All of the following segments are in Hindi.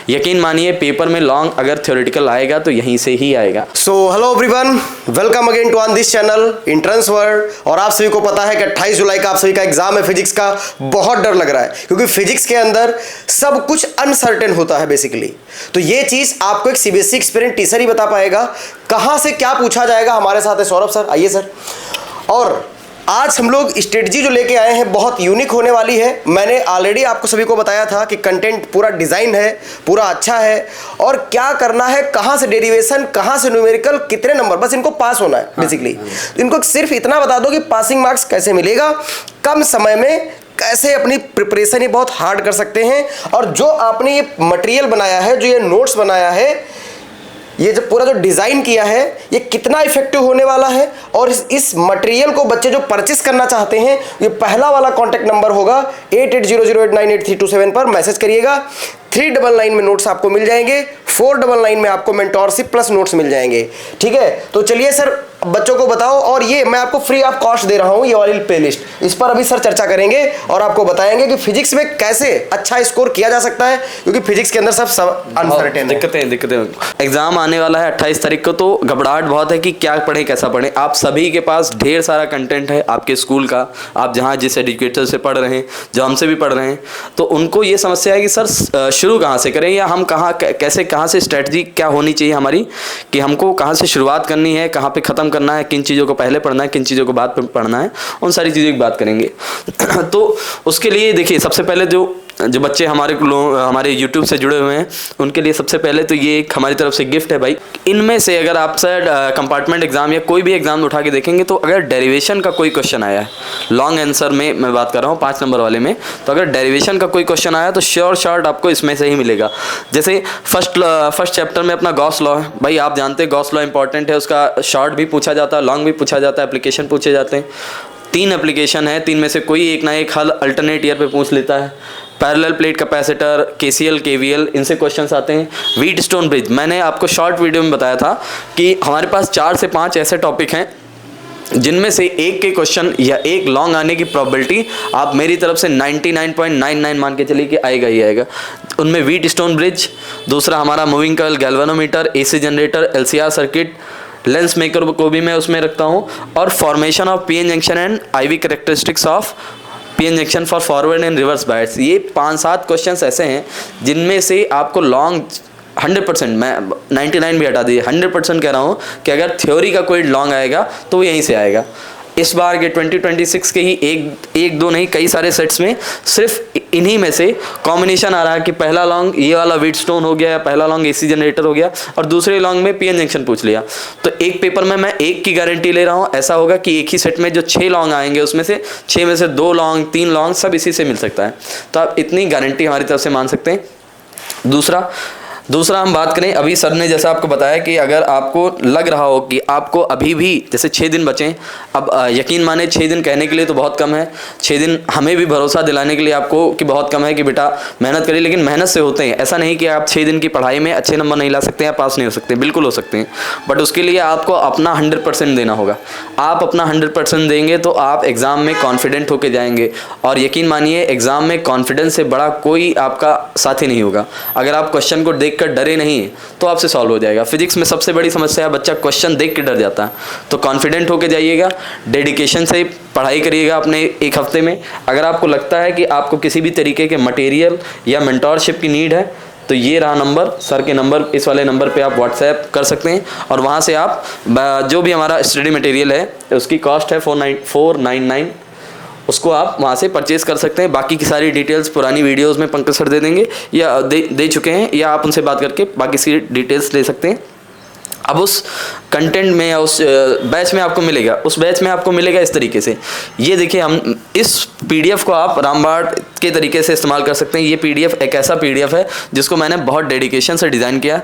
यकीन मानिए पेपर में लॉन्ग अगर थ्योरेटिकल आएगा तो यहीं से ही आएगा। So hello everyone, welcome again to on this channel entrance world. और आप सभी को पता है कि 28 जुलाई का आप सभी का एग्जाम है फिजिक्स का। बहुत डर लग रहा है क्योंकि फिजिक्स के अंदर सब कुछ अनसर्टेन होता है बेसिकली। तो ये चीज आपको एक सीबीएसई एक्सपीरियंस टीचर ही बता पाएगा कहां से क्या पूछा जाएगा। हमारे साथ है सौरभ सर, आइए सर। और आज हम लोग स्ट्रेटजी जो लेके आए हैं बहुत यूनिक होने वाली है। मैंने ऑलरेडी आपको सभी को बताया था कि कंटेंट पूरा डिज़ाइन है, पूरा अच्छा है और क्या करना है, कहाँ से डेरिवेशन, कहाँ से न्यूमेरिकल, कितने नंबर, बस इनको पास होना है बेसिकली। इनको सिर्फ इतना बता दो कि पासिंग मार्क्स कैसे मिलेगा, कम समय में कैसे अपनी प्रिपरेशन ये बहुत हार्ड कर सकते हैं। और जो आपने ये मटेरियल बनाया है, जो ये नोट्स बनाया है, ये जो पूरा जो डिज़ाइन किया है, ये कितना इफेक्टिव होने वाला है। और इस मटेरियल को बच्चे जो परचेस करना चाहते हैं, ये पहला वाला कॉन्टैक्ट नंबर होगा 8800898327 पर मैसेज करिएगा। 399 में नोट्स आपको मिल जाएंगे, 499 में आपको मेंटोरशिप प्लस नोट्स मिल जाएंगे। ठीक है, तो चलिए सर बच्चों को बताओ। और ये मैं आपको फ्री ऑफ कॉस्ट दे रहा हूँ, ये वाली प्लेलिस्ट, इस पर अभी सर चर्चा करेंगे और आपको बताएंगे कि फिजिक्स में कैसे अच्छा स्कोर किया जा सकता है, क्योंकि फिजिक्स के अंदर सब अनसर्टेन है। दिक्कतें एग्जाम आने वाला है 28 तारीख को, तो घबराहट बहुत है कि क्या पढ़ें कैसा पढ़ें। आप सभी के पास ढेर सारा कंटेंट है आपके स्कूल का, आप जहाँ जिस एजुकेटर से पढ़ रहे हैं, जो हमसे भी पढ़ रहे हैं, तो उनको ये समस्या है कि सर शुरू कहाँ से करें, या हम कहाँ से स्ट्रेटजी क्या होनी चाहिए हमारी, कि हमको कहाँ से शुरुआत करनी है, कहाँ पे ख़त्म करना है, किन चीज़ों को पहले पढ़ना है, किन चीज़ों को बाद पढ़ना है, उन सारी चीज़ों की बात करेंगे। तो उसके लिए देखिए, सबसे पहले जो बच्चे हमारे YouTube से जुड़े हुए हैं उनके लिए सबसे पहले तो ये एक हमारी तरफ से गिफ्ट है भाई। इनमें से अगर आप सर कंपार्टमेंट एग्जाम या कोई भी एग्जाम उठा के देखेंगे, तो अगर डेरिवेशन का कोई क्वेश्चन आया है, लॉन्ग आंसर में मैं बात कर रहा हूँ 5 नंबर वाले में, तो अगर डेरिवेशन का कोई क्वेश्चन आया तो श्योर शॉर्ट आपको इसमें से ही मिलेगा। जैसे फर्स्ट चैप्टर में अपना गॉस लॉ है भाई, आप जानते हैं गॉस लॉ इंपॉर्टेंट है, उसका शॉर्ट भी पूछा जाता है, लॉन्ग भी पूछा जाता है, एप्लीकेशन पूछे जाते हैं। 3 एप्लीकेशन है, 3 में से कोई एक ना एक हल अल्टरनेट ईयर पे पूछ लेता है। Parallel plate capacitor, KCL, KVL, इनसे क्वेश्चंस आते हैं। व्हीटस्टोन ब्रिज, मैंने आपको शॉर्ट वीडियो में बताया था कि हमारे पास 4 से 5 ऐसे टॉपिक हैं जिनमें से एक के क्वेश्चन या एक लॉन्ग आने की प्रोबेबिलिटी आप मेरी तरफ से 99.99 मान के चलिए कि आएगा ही आएगा। उनमें व्हीटस्टोन ब्रिज, दूसरा हमारा moving coil galvanometer, AC generator, LCR circuit, lens maker को भी मैं उसमें रखता हूँ, और formation of PN junction and IV characteristics of PN junction for forward and reverse bias. ये 5-7 क्वेश्चंस ऐसे हैं जिनमें से आपको लॉन्ग 100%, मैं 99 भी हटा दीजिए, 100% कह रहा हूँ कि अगर थ्योरी का कोई लॉन्ग आएगा तो वो यहीं से आएगा। इस बार के 2026 के ही एक दो नहीं, कई सारे सेट्स में सिर्फ इन्हीं में से कॉम्बिनेशन आ रहा है कि पहला लॉन्ग ये वाला व्हीटस्टोन हो गया, या पहला लॉन्ग एसी जनरेटर हो गया, और दूसरे लॉन्ग में पीएन जंक्शन पूछ लिया। तो एक पेपर में मैं एक की गारंटी ले रहा हूँ, ऐसा होगा कि एक ही सेट में जो 6 लॉन्ग आएंगे उसमें से 6 में से 2 लॉन्ग, 3 लॉन्ग, सब इसी से मिल सकता है। तो आप इतनी गारंटी हमारी तरफ से मान सकते हैं। दूसरा हम बात करें, अभी सर ने जैसा आपको बताया कि अगर आपको लग रहा हो कि आपको अभी भी जैसे 6 दिन बचें, अब यकीन माने 6 दिन कहने के लिए तो बहुत कम है, 6 दिन हमें भी भरोसा दिलाने के लिए आपको कि बहुत कम है कि बेटा मेहनत करिए, लेकिन मेहनत से होते हैं। ऐसा नहीं कि आप 6 दिन की पढ़ाई में अच्छे नंबर नहीं ला सकते या पास नहीं हो सकते, बिल्कुल हो सकते हैं, बट उसके लिए आपको अपना 100% देना होगा। आप अपना 100% देंगे तो आप एग्ज़ाम में कॉन्फिडेंट होकर जाएंगे, और यकीन मानिए एग्ज़ाम में कॉन्फिडेंस से बड़ा कोई आपका साथी नहीं होगा। अगर आप क्वेश्चन को देख कर डरे नहीं तो आपसे सॉल्व हो जाएगा। फिजिक्स में सबसे बड़ी समस्या है बच्चा क्वेश्चन देख के डर जाता है। तो कॉन्फिडेंट होके जाइएगा, डेडिकेशन से पढ़ाई करिएगा अपने एक हफ्ते में। अगर आपको लगता है कि आपको किसी भी तरीके के मटेरियल या मेंटोरशिप की नीड है, तो ये रहा नंबर, सर के नंबर, इस वाले नंबर पे आप व्हाट्सएप कर सकते हैं, और वहाँ से आप जो भी हमारा स्टडी मटेरियल है उसकी कॉस्ट है 499, उसको आप वहाँ से परचेज़ कर सकते हैं। बाकी की सारी डिटेल्स पुरानी वीडियोस में पंकज सर दे देंगे या दे चुके हैं, या आप उनसे बात करके बाकी की डिटेल्स ले सकते हैं। अब उस कंटेंट में या उस बैच में आपको मिलेगा, उस बैच में आपको मिलेगा इस तरीके से। ये देखिए, हम इस पीडीएफ को आप रामबाण के तरीके से इस्तेमाल कर सकते हैं। ये पीडीएफ एक ऐसा पीडीएफ है जिसको मैंने बहुत डेडिकेशन से डिज़ाइन किया।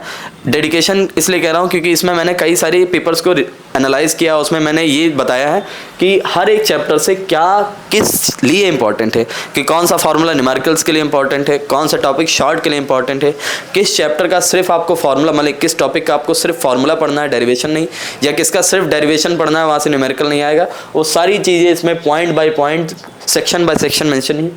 डेडिकेशन इसलिए कह रहा हूँ क्योंकि इसमें मैंने कई सारी पेपर्स को एनालाइज किया। उसमें मैंने ये बताया है कि हर एक चैप्टर से क्या किस लिए इंपॉर्टेंट है, कि कौन सा फार्मूला न्यूमेरिकल्स के लिए इंपॉर्टेंट है, कौन सा टॉपिक शॉर्ट के लिए इंपॉर्टेंट है, किस चैप्टर का सिर्फ आपको फार्मूला, मतलब किस टॉपिक का आपको सिर्फ फार्मूला पढ़ना है, डेरिवेशन नहीं, या किसका सिर्फ डेरिवेशन पढ़ना है, वहाँ से न्यूमेरिकल नहीं आएगा। वो सारी चीज़ें इसमें point by point, section by section mention है।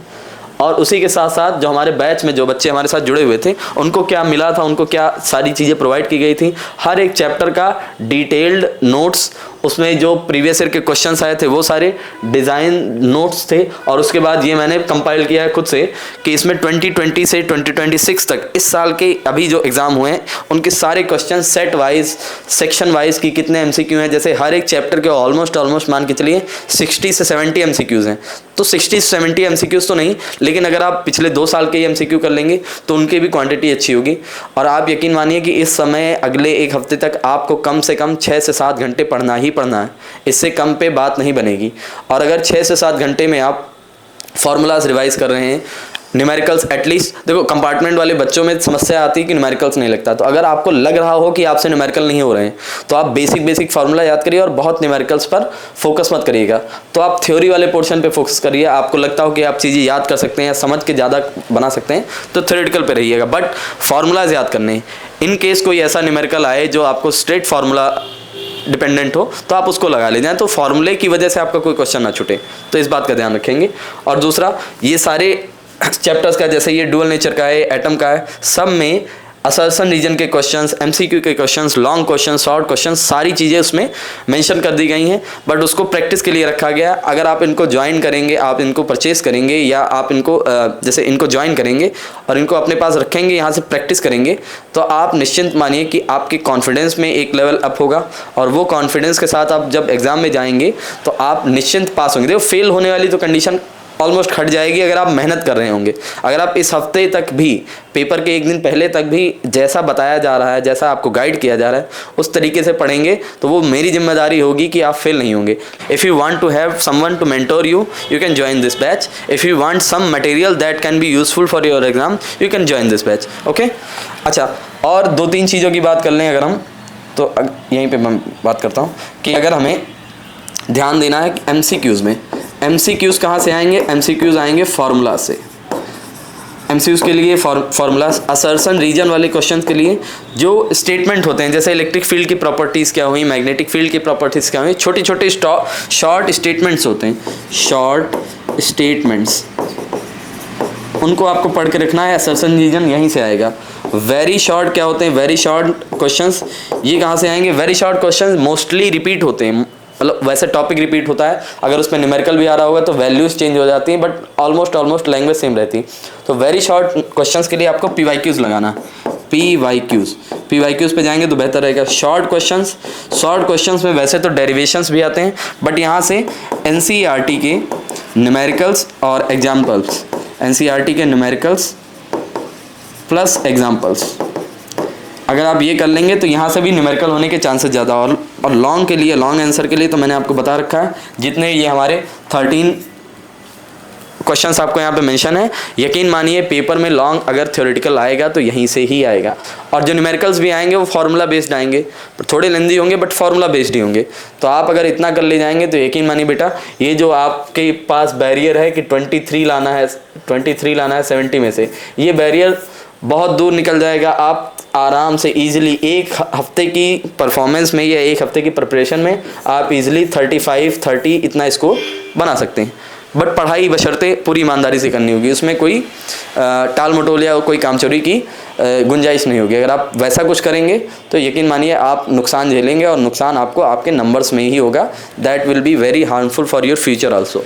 और उसी के साथ साथ जो हमारे बैच में जो बच्चे हमारे साथ जुड़े हुए थे उनको क्या मिला था, उनको क्या सारी चीज़ें प्रोवाइड की गई थी। हर एक चैप्टर का डिटेल्ड नोट्स, उसमें जो प्रीवियस ईयर के क्वेश्चंस आए थे वो सारे डिज़ाइन नोट्स थे। और उसके बाद ये मैंने कंपाइल किया है खुद से कि इसमें 2020 से 2026 तक इस साल के अभी जो एग्ज़ाम हुए हैं उनके सारे question set wise, section wise की कितने MCQ हैं। जैसे हर एक चैप्टर के ऑलमोस्ट मान के चलिए 60 से 70 MCQs हैं। तो 60 से 70 MCQs तो नहीं, लेकिन अगर आप पिछले 2 साल के MCQ कर लेंगे तो उनकी भी क्वांटिटी अच्छी होगी। और आप यकीन मानिए कि इस समय अगले 1 हफ्ते तक आपको कम से कम 6 से 7 घंटे पढ़ना ही पढ़ना है, इससे कम पे बात नहीं बनेगी। और अगर 6 से 7 घंटे में आप फॉर्मूलाज रिवाइज कर रहे हैं, न्यूमेरिकल्स एटलीस्ट, देखो कंपार्टमेंट वाले बच्चों में समस्या आती है कि न्यूमेरिकल्स नहीं लगता, तो अगर आपको लग रहा हो कि आपसे न्यूमेरिकल नहीं हो रहे हैं तो आप बेसिक फार्मूला याद करिए और बहुत न्यूमेरिकल्स पर फोकस मत करिएगा। तो आप थ्योरी वाले पोर्शन पे फोकस करिए। आपको लगता हो कि आप चीज़ें याद कर सकते हैं या समझ के ज़्यादा बना सकते हैं तो थ्योरेटिकल पे रहिएगा, बट फार्मूलाज याद करने हैं। इन केस कोई ऐसा न्यूमेरिकल आए जो आपको स्ट्रेट फार्मूला डिपेंडेंट हो तो आप उसको लगा ले जाएं, तो फार्मूले की वजह से आपका कोई क्वेश्चन ना छूटे, तो इस बात का ध्यान रखेंगे। और दूसरा, ये सारे चैप्टर्स का, जैसे ये डुअल नेचर का है, एटम का है, सब में असर्शन रीजन के क्वेश्चंस, MCQ के questions, long question, short question, सारी चीज़ें उसमें मेंशन कर दी गई हैं, बट उसको प्रैक्टिस के लिए रखा गया। अगर आप इनको ज्वाइन करेंगे, आप इनको परचेस करेंगे या आप इनको जैसे इनको ज्वाइन करेंगे और इनको अपने पास रखेंगे, यहाँ से प्रैक्टिस करेंगे, तो आप निश्चिंत मानिए कि आपके कॉन्फिडेंस में एक लेवल अप होगा। और वो कॉन्फिडेंस के साथ आप जब एग्ज़ाम में जाएंगे तो आप निश्चिंत पास होंगे। देखो, फेल होने वाली तो कंडीशन ऑलमोस्ट हट जाएगी अगर आप मेहनत कर रहे होंगे। अगर आप इस हफ्ते तक भी, पेपर के 1 दिन पहले तक भी जैसा बताया जा रहा है, जैसा आपको गाइड किया जा रहा है, उस तरीके से पढ़ेंगे तो वो मेरी जिम्मेदारी होगी कि आप फेल नहीं होंगे। If you want to have someone to mentor you, you can join this batch. If you want some material that can be useful for your exam, you can join this batch. Okay, अच्छा, और 2-3 चीज़ों की बात कर लें अगर हम, तो यहीं पर मैं बात करता हूँ कि अगर हमें ध्यान देना है कि MCQs में, MCQs कहाँ से आएंगे? MCQs आएंगे फार्मूला से। MCQs के लिए फार्मूलाज, असर्शन रीजन वाले क्वेश्चन के लिए जो स्टेटमेंट होते हैं, जैसे इलेक्ट्रिक फील्ड की प्रॉपर्टीज़ क्या हुई, मैग्नेटिक फील्ड की प्रॉपर्टीज़ क्या हुई, छोटे छोटे शॉर्ट स्टेटमेंट्स होते हैं, शॉर्ट स्टेटमेंट्स, उनको आपको पढ़ के रखना है। असर्शन रीजन यहीं से आएगा। वेरी शॉर्ट क्या होते हैं? वेरी शॉर्ट क्वेश्चंस, ये कहाँ से आएंगे? Very short questions mostly repeat होते हैं, मतलब वैसे टॉपिक रिपीट होता है, अगर उसमें न्यूमेरिकल भी आ रहा होगा तो वैल्यूज चेंज हो जाती हैं, बट ऑलमोस्ट लैंग्वेज सेम रहती है। तो वेरी शॉर्ट क्वेश्चंस के लिए आपको PYQs लगाना, PYQs पे जाएंगे तो बेहतर रहेगा। शॉर्ट क्वेश्चंस में वैसे तो डेरिवेशंस भी आते हैं, बट यहाँ से NCERT के न्यूमेरिकल्स और एग्जाम्पल्स, NCERT के न्यूमेरिकल्स प्लस एग्जाम्पल्स, अगर आप ये कर लेंगे तो यहाँ से भी न्यूमेरिकल होने के चांसेस ज़्यादा। और लॉन्ग के लिए, लॉन्ग आंसर के लिए तो मैंने आपको बता रखा है, जितने ये हमारे 13 क्वेश्चंस आपको यहाँ पे मेंशन है, यकीन मानिए पेपर में लॉन्ग अगर थ्योरेटिकल आएगा तो यहीं से ही आएगा। और जो न्यूमेरिकल्स भी आएंगे वो फार्मूला बेस्ड आएंगे, थोड़े लेंदी होंगे बट फार्मूला बेस्ड ही होंगे। तो आप अगर इतना कर ले जाएंगे तो यकीन मानिए बेटा, ये जो आपके पास बैरियर है कि 23 लाना है 70 में से, ये बैरियर बहुत दूर निकल जाएगा। आप आराम से इजीली 1 हफ्ते की परफॉर्मेंस में या 1 हफ्ते की प्रिपरेशन में आप इजीली 35-30 इतना स्कोर बना सकते हैं। बट पढ़ाई बशर्ते पूरी ईमानदारी से करनी होगी, उसमें कोई टाल मटोल या कोई कामचोरी की गुंजाइश नहीं होगी। अगर आप वैसा कुछ करेंगे तो यकीन मानिए आप नुकसान झेलेंगे, और नुकसान आपको आपके नंबर्स में ही होगा। That will be very harmful for your future also.